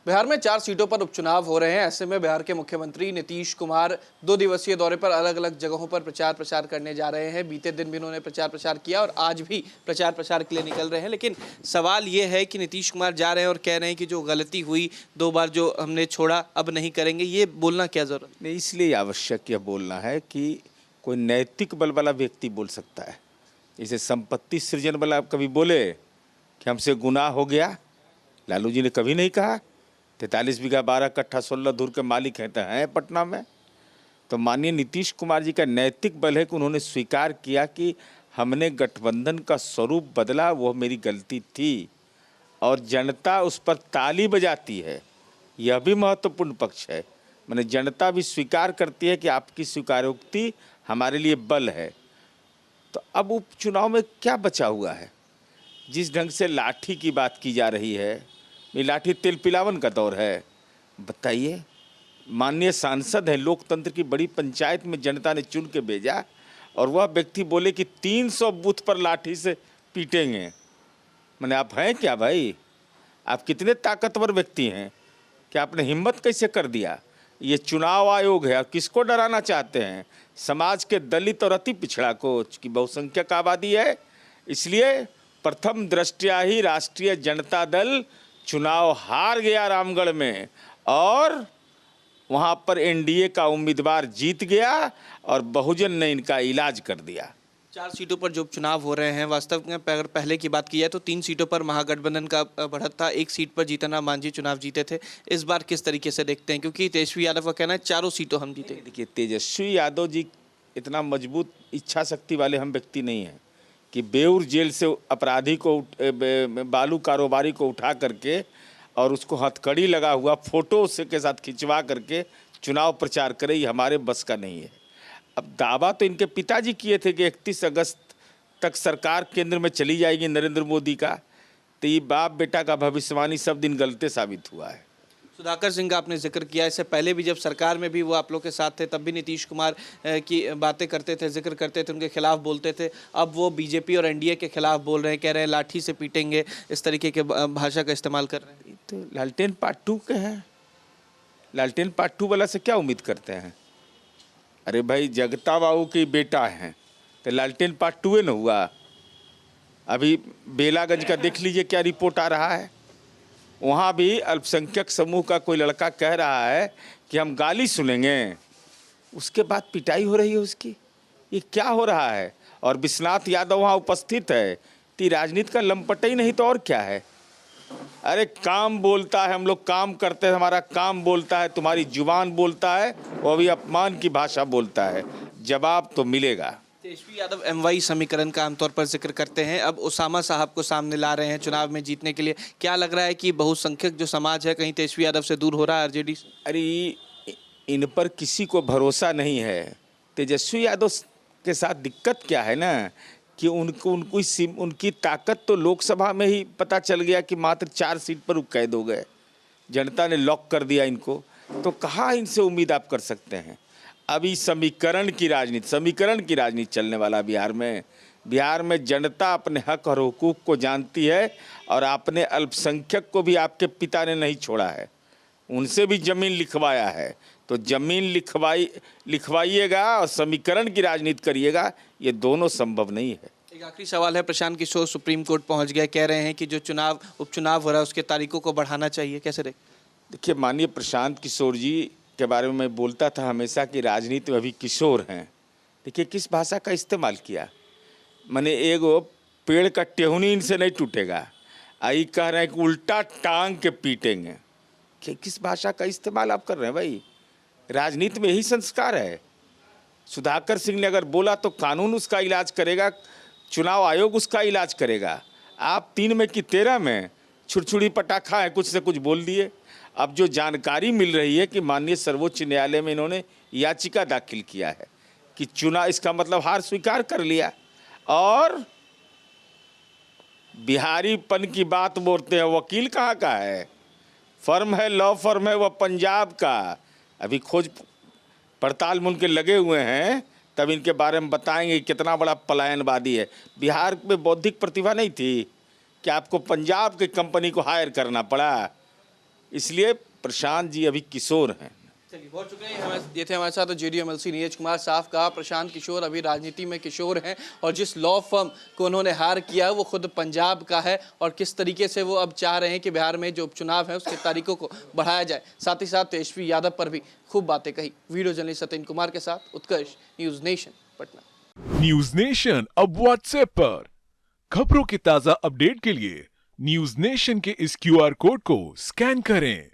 बिहार में 4 सीटों पर उपचुनाव हो रहे हैं। ऐसे में बिहार के मुख्यमंत्री नीतीश कुमार 2 दिवसीय दौरे पर अलग अलग जगहों पर प्रचार करने जा रहे हैं। बीते दिन भी उन्होंने प्रचार किया और आज भी प्रचार के लिए निकल रहे हैं। लेकिन सवाल ये है कि नीतीश कुमार जा रहे हैं और कह रहे हैं कि जो गलती हुई 2 बार जो हमने छोड़ा अब नहीं करेंगे। ये बोलना क्या जरूरत नहीं, इसलिए आवश्यक यह बोलना है कि कोई नैतिक बल वाला व्यक्ति बोल सकता है। जैसे संपत्ति सृजन वाला कभी बोले कि हमसे गुनाह हो गया, लालू जी ने कभी नहीं कहा। 43 बीघा 12 कट्ठा 16 धूर के मालिक हैं पटना में। तो माननीय नीतीश कुमार जी का नैतिक बल है कि उन्होंने स्वीकार किया कि हमने गठबंधन का स्वरूप बदला, वो मेरी गलती थी और जनता उस पर ताली बजाती है। यह भी महत्वपूर्ण पक्ष है। मैंने जनता भी स्वीकार करती है कि आपकी स्वीकारोक्ति हमारे लिए बल है। तो अब उपचुनाव में क्या बचा हुआ है? जिस ढंग से लाठी की बात की जा रही है, ये लाठी तेल पिलावन का दौर है। बताइए, माननीय सांसद हैं, लोकतंत्र की बड़ी पंचायत में जनता ने चुन के भेजा और वह व्यक्ति बोले कि 300 बूथ पर लाठी से पीटेंगे। मैंने आप हैं क्या भाई? आप कितने ताकतवर व्यक्ति हैं कि आपने हिम्मत कैसे कर दिया? ये चुनाव आयोग है और किसको डराना चाहते हैं? समाज के दलित और अति पिछड़ा को, की बहुसंख्यक आबादी है। इसलिए प्रथम दृष्टया ही राष्ट्रीय जनता दल चुनाव हार गया रामगढ़ में और वहाँ पर एनडीए का उम्मीदवार जीत गया और बहुजन ने इनका इलाज कर दिया। 4 सीटों पर जो उपचुनाव हो रहे हैं, वास्तव में अगर पहले की बात की जाए तो 3 सीटों पर महागठबंधन का बढ़त था। 1 सीट पर जीतन राम मांझी चुनाव जीते थे। इस बार किस तरीके से देखते हैं? क्योंकि तेजस्वी यादव का कहना है 4 सीटों हम जीते। देखिए, तेजस्वी यादव जी इतना मजबूत इच्छा शक्ति वाले हम व्यक्ति नहीं हैं कि बेऊर जेल से अपराधी को, बालू कारोबारी को उठा करके और उसको हथकड़ी लगा हुआ फोटो उसके के साथ खिंचवा करके चुनाव प्रचार करे। ये हमारे बस का नहीं है। अब दावा तो इनके पिताजी किए थे कि 31 अगस्त तक सरकार केंद्र में चली जाएगी नरेंद्र मोदी का। तो ये बाप बेटा का भविष्यवाणी सब दिन गलते साबित हुआ है। सुधाकर सिंह का आपने जिक्र किया, इससे पहले भी जब सरकार में भी वो आप लोग के साथ थे तब भी नीतीश कुमार की बातें करते थे, जिक्र करते थे, उनके खिलाफ बोलते थे। अब वो बीजेपी और एनडीए के खिलाफ बोल रहे हैं, कह रहे हैं लाठी से पीटेंगे, इस तरीके के भाषा का इस्तेमाल कर रहे हैं। तो लालटेन पार्ट 2 के हैं। लालटेन पार्ट 2 वाला से क्या उम्मीद करते हैं? अरे भाई, जगता बाबू के बेटा हैं तो लालटेन पार्ट 2 न हुआ। अभी बेलागंज का देख लीजिए क्या रिपोर्ट आ रहा है। वहाँ भी अल्पसंख्यक समूह का कोई लड़का कह रहा है कि हम गाली सुनेंगे, उसके बाद पिटाई हो रही है उसकी। ये क्या हो रहा है? और विश्वनाथ यादव वहाँ उपस्थित है। तो राजनीति का लंपट ही नहीं तो और क्या है? अरे काम बोलता है, हम लोग काम करते हैं, हमारा काम बोलता है, तुम्हारी जुबान बोलता है, वो भी अपमान की भाषा बोलता है। जवाब तो मिलेगा। तेजस्वी यादव एमवाई समीकरण का आमतौर पर जिक्र करते हैं। अब उसामा साहब को सामने ला रहे हैं चुनाव में जीतने के लिए। क्या लग रहा है कि बहुसंख्यक जो समाज है कहीं तेजस्वी यादव से दूर हो रहा है आरजेडी से? अरे इन पर किसी को भरोसा नहीं है। तेजस्वी यादव के साथ दिक्कत क्या है ना कि उनकी ताकत तो लोकसभा में ही पता चल गया कि मात्र 4 सीट पर कैद हो गए। जनता ने लॉक कर दिया इनको। तो कहाँ इनसे उम्मीद आप कर सकते हैं? अभी समीकरण की राजनीति चलने वाला बिहार में जनता अपने हक और हुकूक को जानती है और अपने अल्पसंख्यक को भी आपके पिता ने नहीं छोड़ा है, उनसे भी जमीन लिखवाया है। तो जमीन लिखवाइएगा और समीकरण की राजनीति करिएगा, ये दोनों संभव नहीं है। एक आखिरी सवाल है, प्रशांत किशोर सुप्रीम कोर्ट पहुंच गए, कह रहे हैं कि जो उपचुनाव हो रहा है उसके तारीखों को बढ़ाना चाहिए, कैसे देखिए, माननीय प्रशांत किशोर जी के बारे में मैं बोलता था हमेशा कि राजनीति में अभी किशोर हैं। देखिए किस भाषा का इस्तेमाल किया। मैंने एगो पेड़ का टेहनी इनसे नहीं टूटेगा, आई कह रहे हैं कि उल्टा टांग के पीटेंगे। किस भाषा का इस्तेमाल आप कर रहे हैं भाई? राजनीति में यही संस्कार है। सुधाकर सिंह ने अगर बोला तो कानून उसका इलाज करेगा, चुनाव आयोग उसका इलाज करेगा। आप 3 में कि 13 में छुड़छुड़ी पटाखा है, कुछ से कुछ बोल दिए। अब जो जानकारी मिल रही है कि माननीय सर्वोच्च न्यायालय में इन्होंने याचिका दाखिल किया है कि चुनाव, इसका मतलब हार स्वीकार कर लिया और बिहारीपन की बात बोलते हैं। वकील कहाँ का है? फर्म है, लॉ फर्म है, वह पंजाब का। अभी खोज पड़ताल में उनके लगे हुए हैं, तब इनके बारे में बताएंगे कितना बड़ा पलायनवादी है। बिहार में बौद्धिक प्रतिभा नहीं थी कि आपको पंजाब की कंपनी को हायर करना पड़ा। इसलिए प्रशांत जी अभी किशोर हैं। चलिए बहुत शुक्रिया। ये थे हमारे साथ जेडीयू एमएलसी नीरज कुमार। साफ कहा प्रशांत किशोर अभी राजनीति में किशोर हैं और जिस लॉ फर्म को उन्होंने हायर किया है वो खुद पंजाब का है और किस तरीके से वो अब चाह रहे हैं कि बिहार में जो उपचुनाव है उसके तारीखों को बढ़ाया जाए। साथ ही साथ तेजस्वी यादव पर भी खूब बातें कही। वीडियो जर्नलिस्ट सत्येंद्र कुमार के साथ Utkarsh, news nation, Patna. News nation अब व्हाट्सएप पर खबरों के ताजा अपडेट के लिए न्यूज नेशन के इस QR कोड को स्कैन करें।